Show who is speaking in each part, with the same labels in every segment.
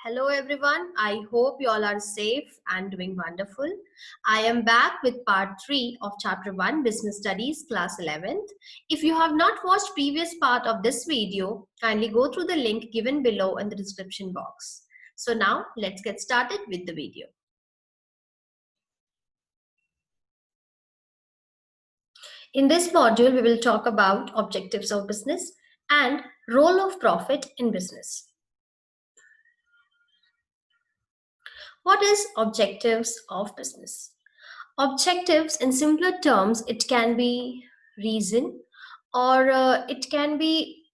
Speaker 1: Hello everyone. I hope you all are safe and doing wonderful. I am back with part 3 of chapter 1 Business Studies class 11th. If you have not watched previous part of this video, kindly go through the link given below in the description box. So now let's get started with the video. In this module, we will talk about objectives of business and role of profit in business. What is objectives of business? Objectives, in simpler terms, it can be reason or it can be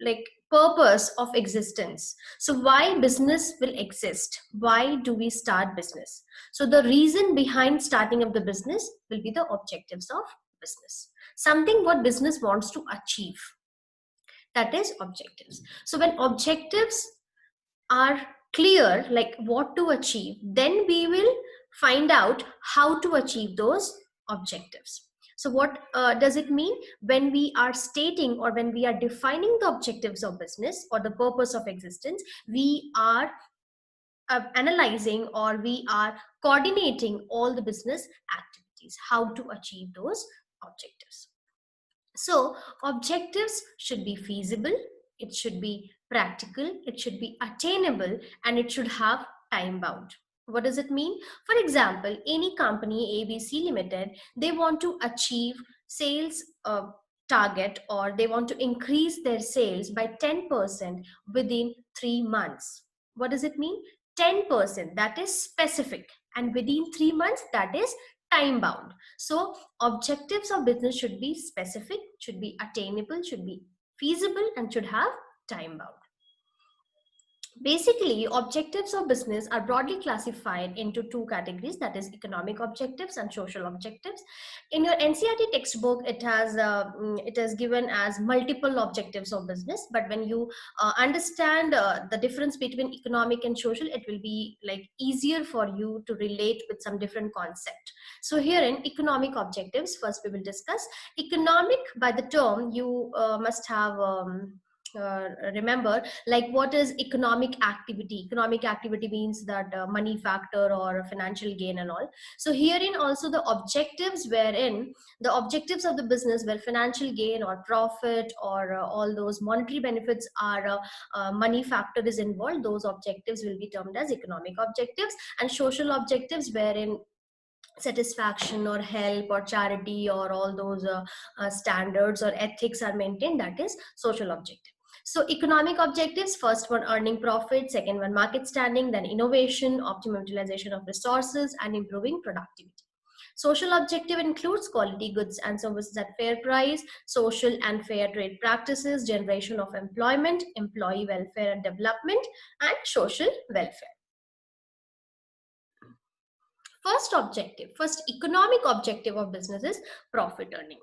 Speaker 1: like purpose of existence. So why business will exist? Why do we start business? So the reason behind starting of the business will be the objectives of business. Something what business wants to achieve. That is objectives. So when objectives are clear, like what to achieve, then we will find out how to achieve those objectives. So what does it mean when we are stating or when we are defining the objectives of business or the purpose of existence? We are analyzing or we are coordinating all the business activities, how to achieve those objectives. So objectives should be feasible, it should be practical, it should be attainable, and it should have time bound. What does it mean? For example, any company ABC Limited, they want to achieve sales target, or they want to increase their sales by 10% within 3 months. What does it mean? 10%, that is specific, and within 3 months, that is time bound. So objectives of business should be specific, should be attainable, should be feasible, and should have time bound. Basically, objectives of business are broadly classified into two categories, that is economic objectives and social objectives. In your NCERT textbook, it is given as multiple objectives of business, but when you understand the difference between economic and social, it will be like easier for you to relate with some different concept. So here in economic objectives, first we will discuss economic. By the term, you must have remember, like, what is economic activity? Economic activity means that money factor or financial gain and all. So herein also the objectives, wherein the objectives of the business where financial gain or profit or all those monetary benefits are money factor is involved, those objectives will be termed as economic objectives. And social objectives, wherein satisfaction or help or charity or all those standards or ethics are maintained, that is social objective. So economic objectives, first one earning profit, second one market standing, then innovation, optimum utilization of resources, and improving productivity. Social objective includes quality goods and services at fair price, social and fair trade practices, generation of employment, employee welfare and development, and social welfare. First economic objective of business is profit earning.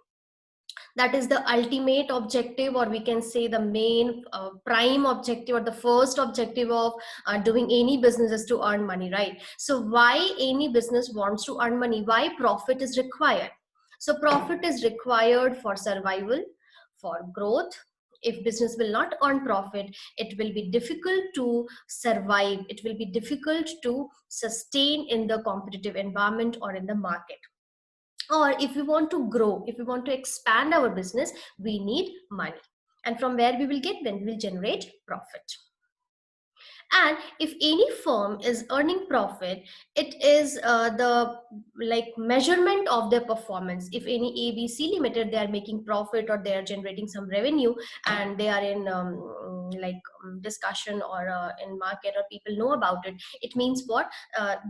Speaker 1: That is the ultimate objective, or we can say the main prime objective, or the first objective of doing any business is to earn money, right? So why any business wants to earn money? Why profit is required? So profit is required for survival, for growth. If business will not earn profit, it will be difficult to survive, it will be difficult to sustain in the competitive environment or in the market. Or if we want to grow, if we want to expand our business, we need money. And from where we will get? When we will generate profit. And if any firm is earning profit, it is the measurement of their performance. If any ABC Limited, they are making profit or they are generating some revenue, and they are in discussion or in market, or people know about it, it means what?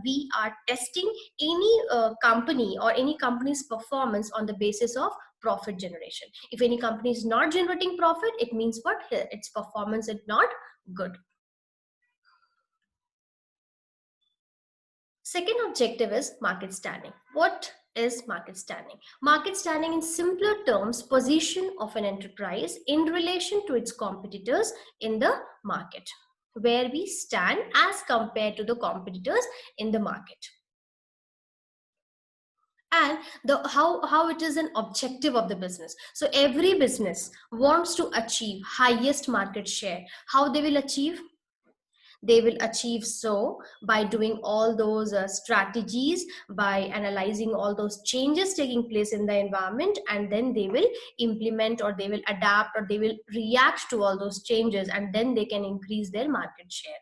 Speaker 1: We are testing any company or any company's performance on the basis of profit generation. If any company is not generating profit, it means what? Its performance is not good. Second objective is market standing. What is market standing? Market standing, in simpler terms, position of an enterprise in relation to its competitors in the market, where we stand as compared to the competitors in the market. And how it is an objective of the business. So every business wants to achieve highest market share. How they will achieve? They will achieve so by doing all those strategies, by analyzing all those changes taking place in the environment, and then they will implement, or they will adapt, or they will react to all those changes, and then they can increase their market share.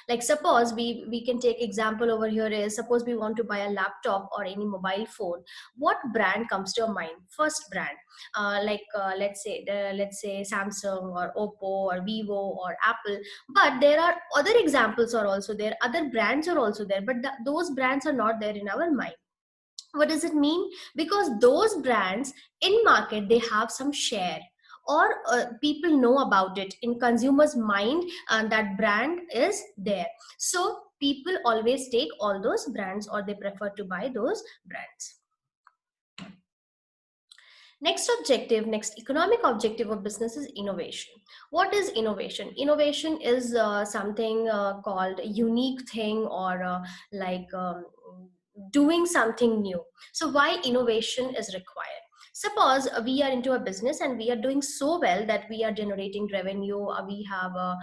Speaker 1: Like suppose we can take example over here is, suppose we want to buy a laptop or any mobile phone. What brand comes to your mind? First brand, let's say Samsung or Oppo or Vivo or Apple. But there are other examples are also there, other brands are also there, but those brands are not there in our mind. What does it mean? Because those brands in market, they have some share, or people know about it in consumers mind, and that brand is there. So people always take all those brands, or they prefer to buy those brands. Next economic objective of business is innovation. What is innovation? Innovation is something called unique thing, or doing something new. So why innovation is required? Suppose we are into a business and we are doing so well that we are generating revenue, we have a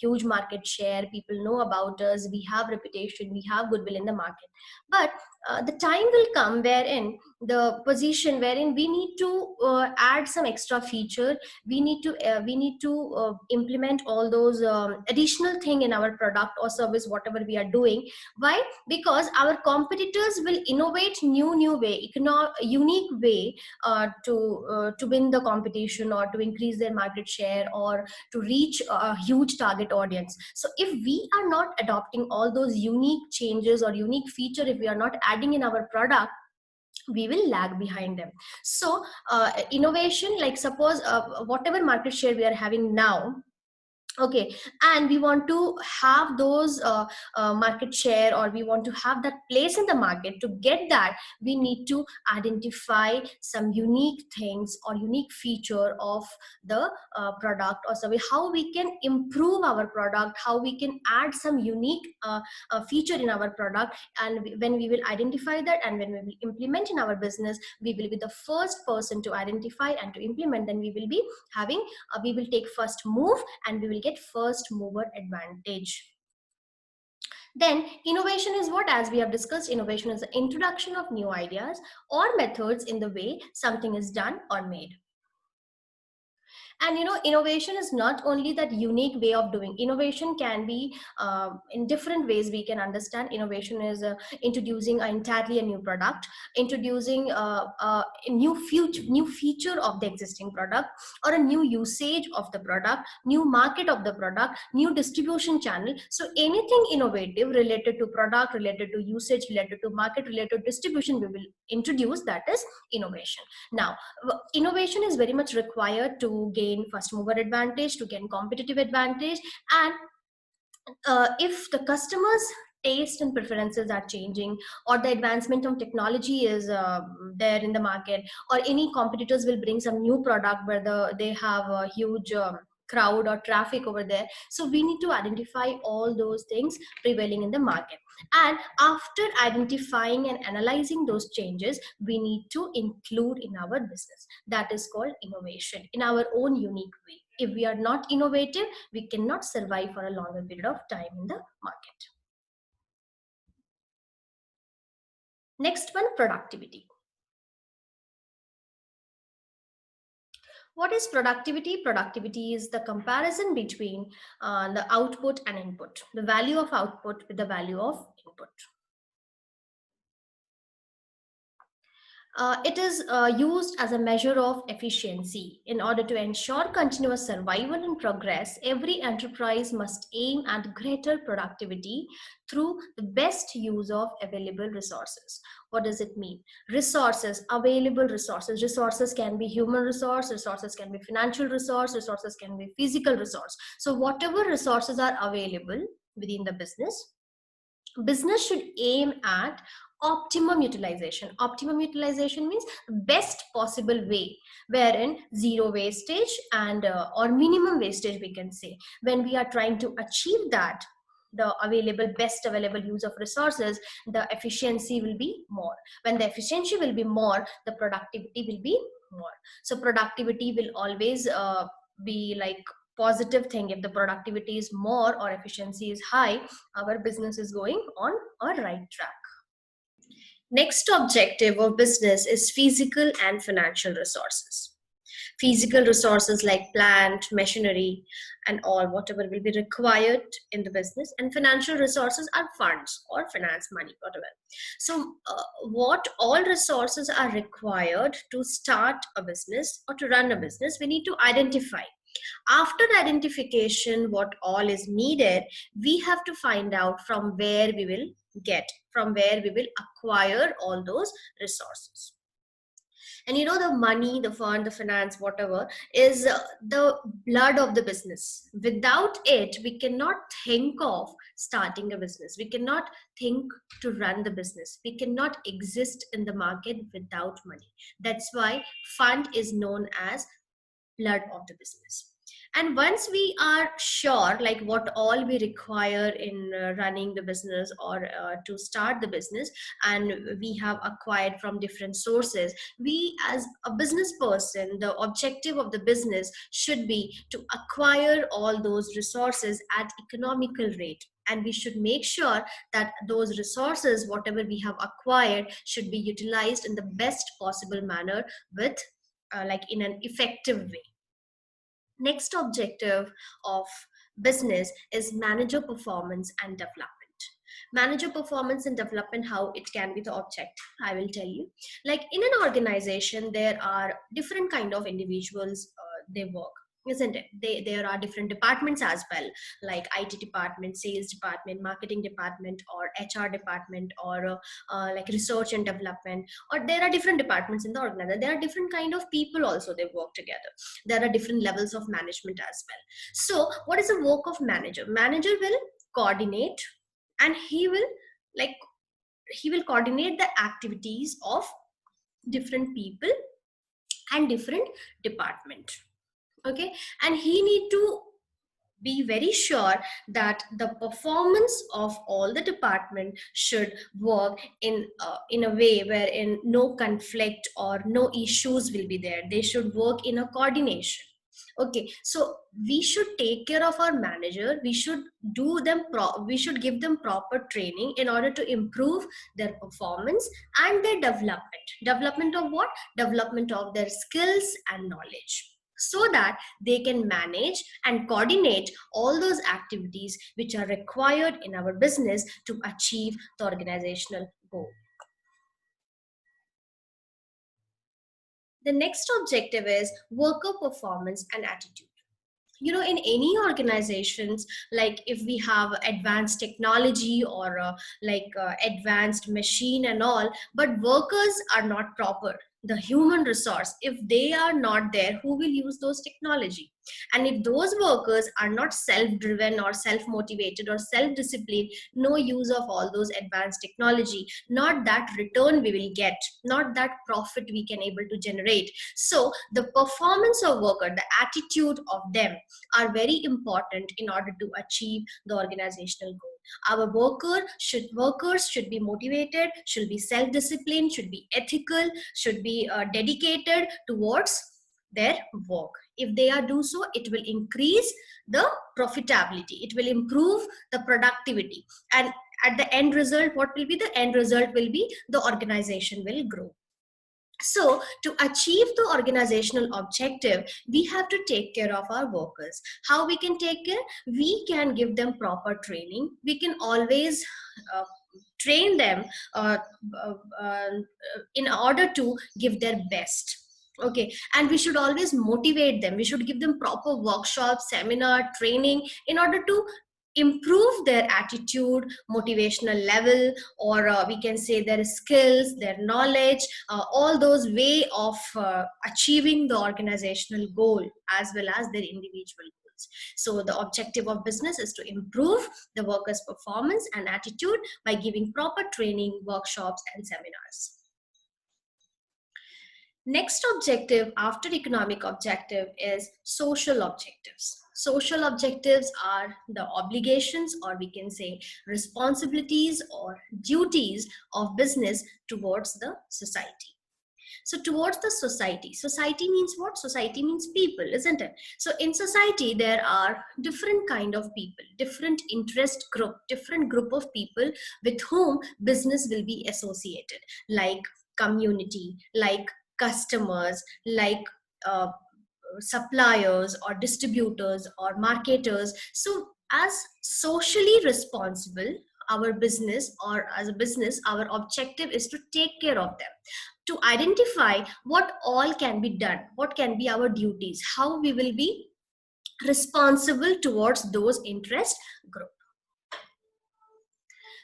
Speaker 1: huge market share, people know about us, we have reputation, we have goodwill in the market. But the time will come wherein the position wherein we need to add some extra feature, we need to implement all those additional thing in our product or service, whatever we are doing. Why? Because our competitors will innovate new way, unique way to win the competition, or to increase their market share, or to reach a huge target audience. So if we are not adopting all those unique changes or unique feature, if we are not adding in our product, we will lag behind them. So innovation, like suppose whatever market share we are having now, okay, and we want to have those market share, or we want to have that place in the market. To get that, we need to identify some unique things or unique feature of the product or service, how we can improve our product, how we can add some unique feature in our product. And when we will identify that, and when we will implement in our business, we will be the first person to identify and to implement. Then we will be having we will take first move, and we will get first mover advantage. Then innovation is what? As we have discussed, innovation is the introduction of new ideas or methods in the way something is done or made. And innovation is not only that unique way of doing. Innovation can be in different ways. We can understand innovation is introducing entirely a new product, introducing a new feature of the existing product, or a new usage of the product, new market of the product, new distribution channel. So anything innovative related to product, related to usage, related to market, related to distribution, we will introduce. That is innovation. Now innovation is very much required to gain first mover advantage, to gain competitive advantage. And if the customers taste and preferences are changing, or the advancement of technology is there in the market, or any competitors will bring some new product where they have a huge crowd or traffic over there. So we need to identify all those things prevailing in the market. And after identifying and analyzing those changes, we need to include in our business. That is called innovation in our own unique way. If we are not innovative, we cannot survive for a longer period of time in the market. Next one, productivity. What is productivity? Productivity is the comparison between the output and input, the value of output with the value of input. It is used as a measure of efficiency. In order to ensure continuous survival and progress, every enterprise must aim at greater productivity through the best use of available resources. What does it mean? Resources, available resources. Resources can be human resource, resources can be financial resource, resources can be physical resource. So whatever resources are available within the business should aim at optimum utilization. Optimum utilization means best possible way, wherein zero wastage and or minimum wastage, we can say. When we are trying to achieve that, the best available use of resources, the efficiency will be more. When the efficiency will be more, the productivity will be more. So productivity will always be like positive thing. If the productivity is more or efficiency is high, our business is going on a right track. Next objective of business is physical and financial resources. Physical resources like plant, machinery, and all whatever will be required in the business, and financial resources are funds or finance money, whatever. So what all resources are required to start a business or to run a business, we need to identify. After identification what all is needed, we have to find out from where we will from where we will acquire all those resources. And the money, the fund, the finance, whatever is the blood of the business. Without it, we cannot think of starting a business. We cannot think to run the business. We cannot exist in the market without money. That's why fund is known as blood of the business. And once we are sure like what all we require in running the business or to start the business, and we have acquired from different sources, we as a business person, the objective of the business should be to acquire all those resources at economical rate. And we should make sure that those resources, whatever we have acquired, should be utilized in the best possible manner with like in an effective way. Next objective of business is manager performance and development. Manager performance and development, how it can be the objective, I will tell you. Like in an organization, there are different kind of individuals, they work, isn't it? There are different departments as well, like IT department, sales department, marketing department, or HR department, or like research and development, or there are different departments in the organization. There are different kind of people also, they work together. There are different levels of management as well. So what is the work of manager? Manager will coordinate, and like he will coordinate the activities of different people and different department. Okay, and he need to be very sure that the performance of all the department should work in a way wherein no conflict or no issues will be there. They should work in a coordination. Okay, so we should take care of our manager. We should we should give them proper training in order to improve their performance and their development of what? Development of their skills and knowledge, so that they can manage and coordinate all those activities which are required in our business to achieve the organizational goal. The next objective is worker performance and attitude. In any organizations, like if we have advanced technology or advanced machine and all, but workers are not proper, the human resource, if they are not there, who will use those technology? And if those workers are not self-driven or self-motivated or self-disciplined, no use of all those advanced technology, not that return we will get, not that profit we can able to generate. So the performance of worker, the attitude of them are very important in order to achieve the organizational goal. Our workers should be motivated, should be self-disciplined, should be ethical, should be dedicated towards their work. If they are do so, it will increase the profitability, it will improve the productivity, and at the end result, what will be the end result? Will be the organization will grow. So to achieve the organizational objective, we have to take care of our workers. How we can take care? We can give them proper training. We can always train them in order to give their best. Okay, and we should always motivate them. We should give them proper workshops, seminar, training in order to improve their attitude, motivational level, or we can say their skills, their knowledge, all those way of achieving the organizational goal as well as their individual goals. So the objective of business is to improve the workers' performance and attitude by giving proper training, workshops, and seminars. Next objective after economic objective is social objectives. Social objectives are the obligations, or we can say responsibilities or duties of business towards the society. So towards the society means what? Society means people, isn't it? So in society there are different kind of people, different interest group, different group of people with whom business will be associated, like community, like customers, like suppliers or distributors or marketers. So as socially responsible, our business, or as a business, our objective is to take care of them, to identify what all can be done, what can be our duties, how we will be responsible towards those interest group.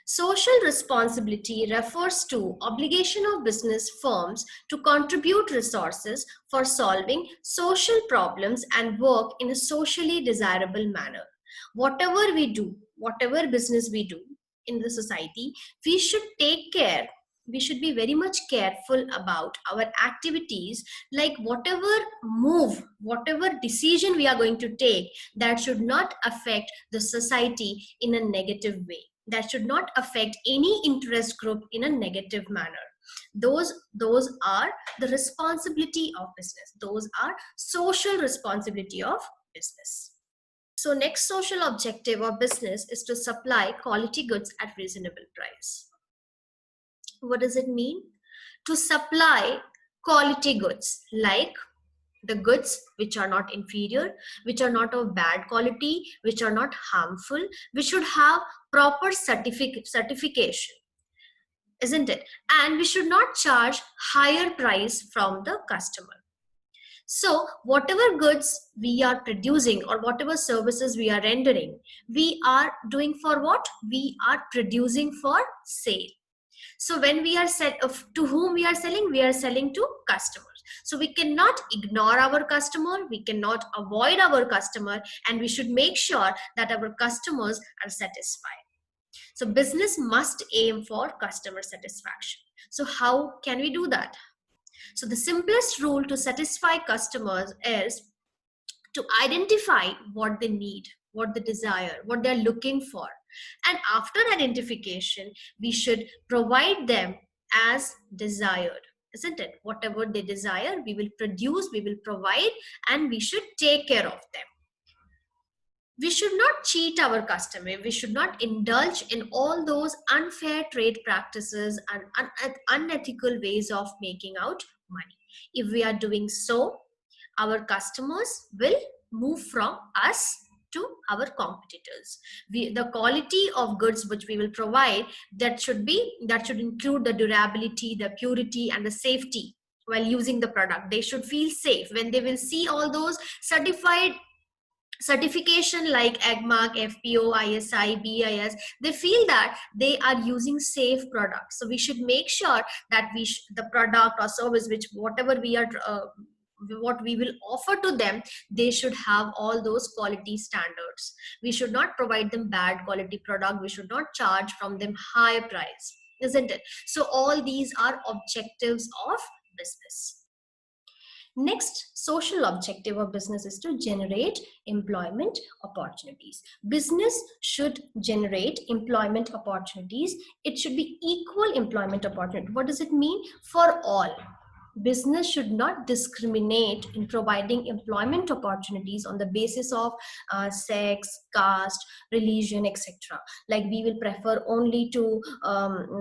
Speaker 1: Social responsibility refers to obligation of business firms to contribute resources for solving social problems and work in a socially desirable manner. Whatever we do, whatever business we do in the society, we should take care. We should be very much careful about our activities, like whatever move, whatever decision we are going to take, that should not affect the society in a negative way, that should not affect any interest group in a negative manner. Those are the responsibility of business, those are social responsibility of business. So next social objective of business is to supply quality goods at reasonable price. What does it mean? To supply quality goods, like the goods which are not inferior, which are not of bad quality, which are not harmful, which should have proper certification, isn't it? And we should not charge higher price from the customer. So whatever goods we are producing or whatever services we are rendering, we are doing for what? We are producing for sale. So when we are to whom we are selling to customers. So we cannot ignore our customer, we cannot avoid our customer, and we should make sure that our customers are satisfied. So business must aim for customer satisfaction. So how can we do that? So the simplest rule to satisfy customers is to identify what they need, what they desire, what they're looking for. And after identification, we should provide them as desired, isn't it? Whatever they desire, we will produce, we will provide, and we should take care of them. We should not cheat our customer. We should not indulge in all those unfair trade practices and unethical ways of making out money. If we are doing so, our customers will move from us to our competitors. The quality of goods which we will provide, that should include the durability, the purity, and the safety while using the product. They should feel safe when they will see all those certification like AGMARK, FPO, ISI, BIS. They feel that they are using safe products. So we should make sure that the product or service, which whatever we are what we will offer to them, they should have all those quality standards. We should not provide them bad quality product. We should not charge from them high price, isn't it? So all these are objectives of business. Next social objective of business is to generate employment opportunities. Business should generate employment opportunities. It should be equal employment opportunity. What does it mean? For all. Business should not discriminate in providing employment opportunities on the basis of sex, caste, religion, etc. Like we will prefer only to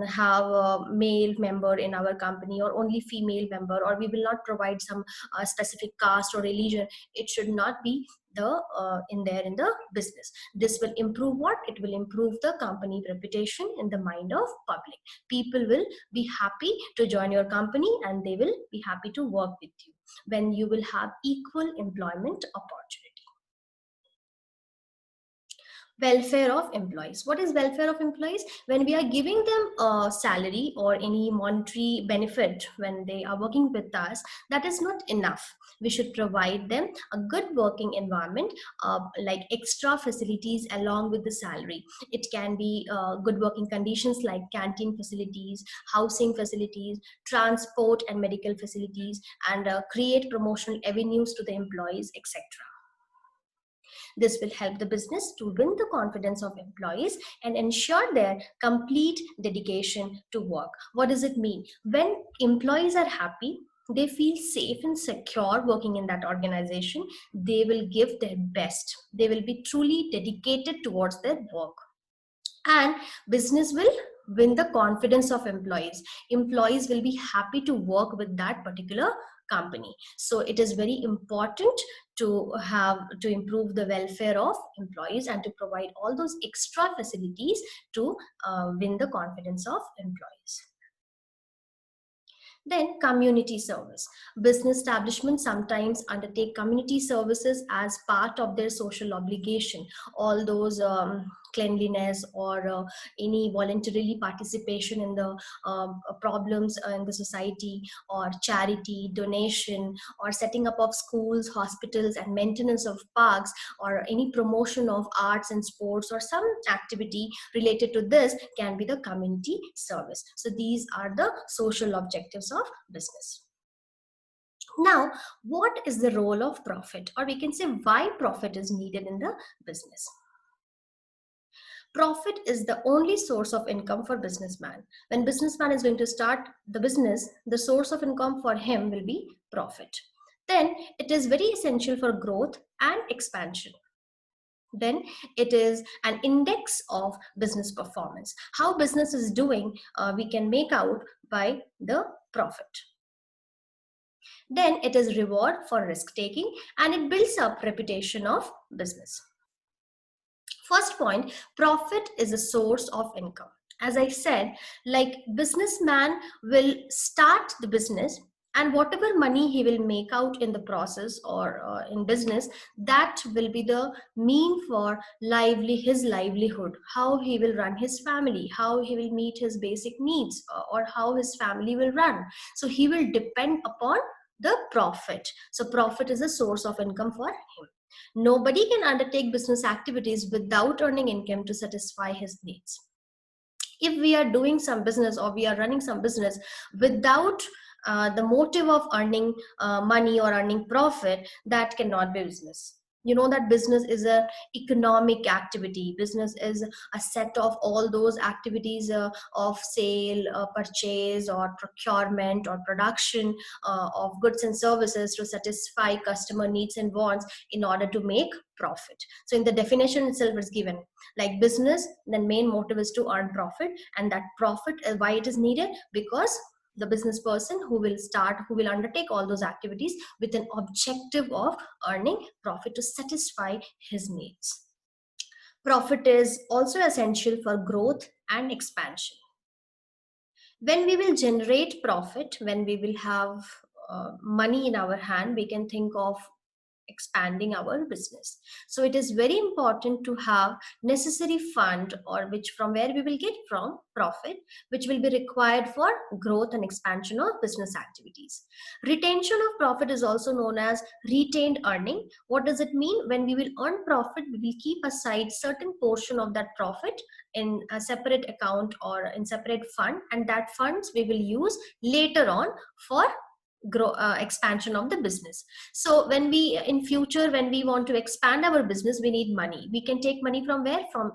Speaker 1: have a male member in our company, or only female member, or we will not provide some specific caste or religion. It should not be in the business. This will improve what? It will improve the company reputation in the mind of public. People will be happy to join your company, and they will be happy to work with you when you will have equal employment opportunity. Welfare of employees. What is welfare of employees? When we are giving them a salary or any monetary benefit when they are working with us, that is not enough. We should provide them a good working environment, like extra facilities along with the salary. It can be good working conditions like canteen facilities, housing facilities, transport and medical facilities, and create promotional avenues to the employees, etc. This will help the business to win the confidence of employees and ensure their complete dedication to work. What does it mean? When employees are happy, they feel safe and secure working in that organization. They will give their best. They will be truly dedicated towards their work. And business will win the confidence of employees. Employees will be happy to work with that particular company. So it is very important to improve the welfare of employees and to provide all those extra facilities to win the confidence of employees. Then community service. Business establishments sometimes undertake community services as part of their social obligation. All those cleanliness or any voluntarily participation in the problems in the society, or charity, donation, or setting up of schools, hospitals, and maintenance of parks, or any promotion of arts and sports, or some activity related to this can be the community service. So these are the social objectives of business. Now, what is the role of profit, or we can say why profit is needed in the business? Profit is the only source of income for businessman. When businessman is going to start the business, the source of income for him will be profit. Then it is very essential for growth and expansion. Then it is an index of business performance. How business is doing, we can make out by the profit. Then it is reward for risk taking, and it builds up reputation of business. First point, profit is a source of income. As I said, like businessman will start the business, and whatever money he will make out in the process or in business, that will be the mean for his livelihood, how he will run his family, how he will meet his basic needs, or how his family will run. So he will depend upon the profit. So profit is a source of income for him. Nobody can undertake business activities without earning income to satisfy his needs. If we are doing some business or we are running some business without the motive of earning money or earning profit, that cannot be business. You know that business is a economic activity. Business is a set of all those activities of sale, purchase, or procurement, or production of goods and services to satisfy customer needs and wants in order to make profit. So in the definition itself is given, like business, the main motive is to earn profit, and that profit, why it is needed, because the business person who will undertake all those activities with an objective of earning profit to satisfy his needs. Profit is also essential for growth and expansion. When we will generate profit, when we will have money in our hand, we can think of expanding our business. So it is very important to have necessary fund, or which from where we will get from profit, which will be required for growth and expansion of business activities. Retention of profit is also known as retained earning. What does it mean? When we will earn profit, we will keep aside certain portion of that profit in a separate account or in separate fund, and that funds we will use later on for expansion of the business. So when we in future, when we want to expand our business, we need money. We can take money from where? From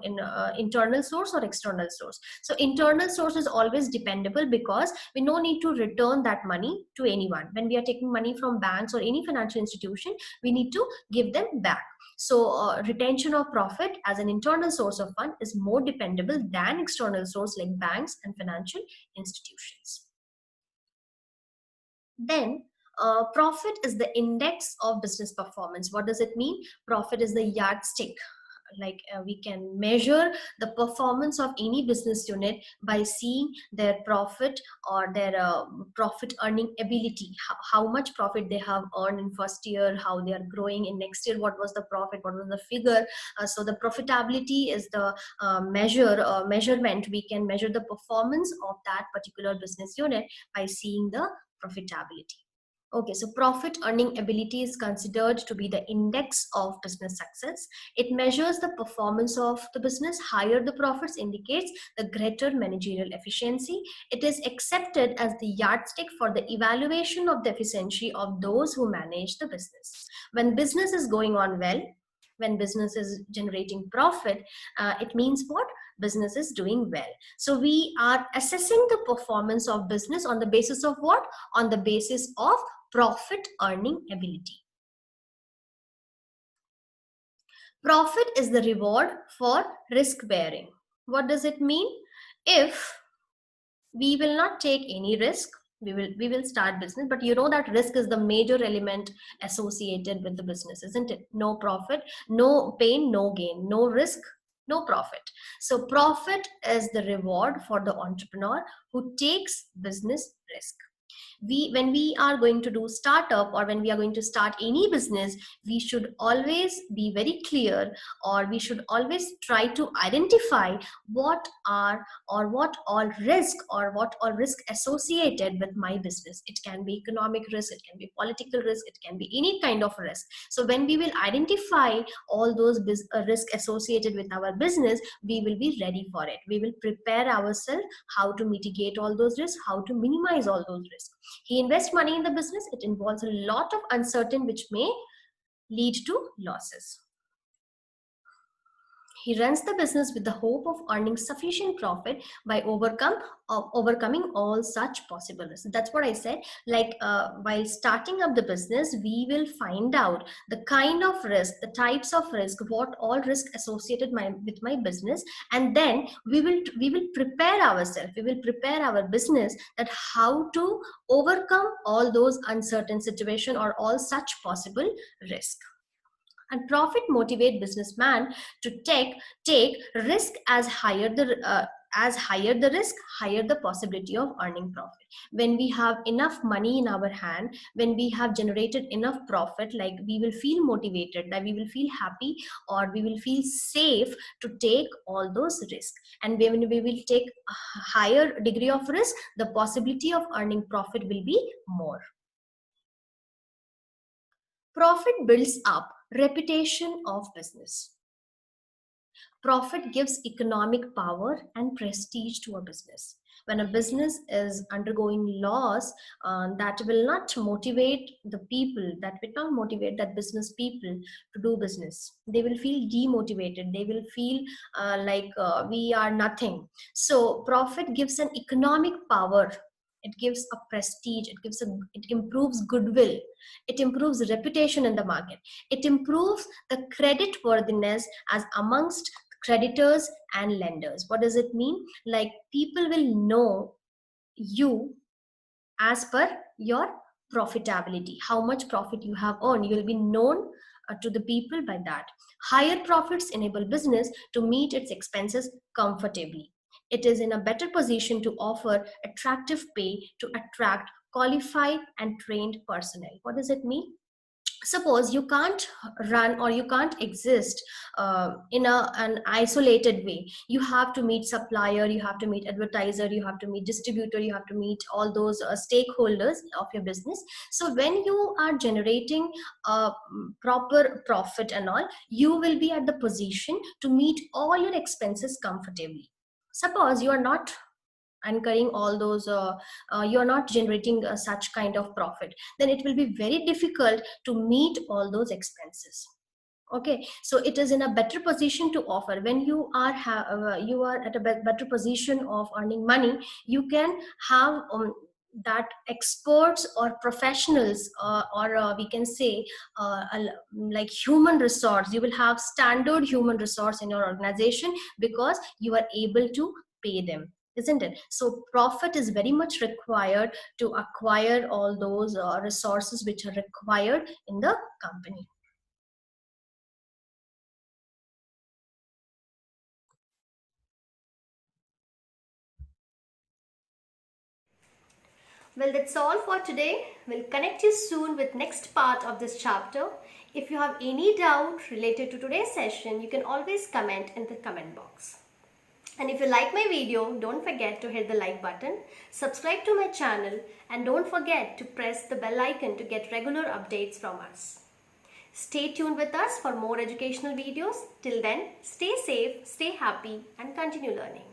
Speaker 1: internal source or external source. So internal source is always dependable, because we no need to return that money to anyone. When we are taking money from banks or any financial institution, we need to give them back. So retention of profit as an internal source of fund is more dependable than external source like banks and financial institutions. Then profit is the index of business performance. What does it mean? Profit is the yardstick. Like we can measure the performance of any business unit by seeing their profit or their profit earning ability, how much profit they have earned in first year, how they are growing in next year, what was the profit, what was the figure. So the profitability is the measurement. We can measure the performance of that particular business unit by seeing the profitability. Okay, so profit earning ability is considered to be the index of business success. It measures the performance of the business. Higher the profits indicates the greater managerial efficiency. It is accepted as the yardstick for the evaluation of the efficiency of those who manage the business. When business is going on well, When business is generating profit, it means what? Business is doing well. So we are assessing the performance of business on the basis of what? On the basis of profit earning ability. Profit is the reward for risk bearing. What does it mean? If we will not take any risk, we will start business, but you know that risk is the major element associated with the business, isn't it? No profit, no pain, no gain. No risk, no profit. So profit is the reward for the entrepreneur who takes business risk. When we are going to do startup, or when we are going to start any business, we should always be very clear, or we should always try to identify what are, or what all risk, or what all risk associated with my business. It can be economic risk, it can be political risk, it can be any kind of risk. So when we will identify all those risk associated with our business, we will be ready for it. We will prepare ourselves how to mitigate all those risks, how to minimize all those risks. He invests money in the business, it involves a lot of uncertainty which may lead to losses. He runs the business with the hope of earning sufficient profit by overcoming all such possibilities. That's what I said. Like while starting up the business, we will find out the kind of risk, the types of risk, what all risk associated with my business, and then we will prepare ourselves. We will prepare our business that how to overcome all those uncertain situation or all such possible risk. And profit motivate businessman to take risk. As higher the risk, higher the possibility of earning profit. When we have enough money in our hand, when we have generated enough profit, like we will feel motivated, that we will feel happy, or we will feel safe to take all those risks. And when we will take a higher degree of risk, the possibility of earning profit will be more. Profit builds up reputation of business. Profit gives economic power and prestige to a business. When a business is undergoing loss, that will not motivate the people, that will not motivate that business people to do business. They will feel demotivated. They will feel like we are nothing. So profit gives an economic power. It gives a prestige. It improves goodwill. It improves reputation in the market. It improves the credit worthiness as amongst creditors and lenders. What does it mean? Like people will know you as per your profitability, how much profit you have earned. You will be known to the people by that. Higher profits enable business to meet its expenses comfortably. It is in a better position to offer attractive pay to attract qualified and trained personnel. What does it mean? Suppose you can't run, or you can't exist in an isolated way. You have to meet supplier, you have to meet advertiser, you have to meet distributor, you have to meet all those stakeholders of your business. So when you are generating proper profit and all, you will be at the position to meet all your expenses comfortably. Suppose you are not incurring all those you're not generating such kind of profit, then it will be very difficult to meet all those expenses. Okay, so it is in a better position to offer. When you are at a better position of earning money, you can have that experts or professionals, or we can say like human resource. You will have standard human resource in your organization because you are able to pay them, isn't it? So profit is very much required to acquire all those resources which are required in the company. Well, that's all for today. We'll connect you soon with next part of this chapter. If you have any doubt related to today's session, you can always comment in the comment box. And if you like my video, don't forget to hit the like button, subscribe to my channel, and don't forget to press the bell icon to get regular updates from us. Stay tuned with us for more educational videos. Till then, stay safe, stay happy, and continue learning.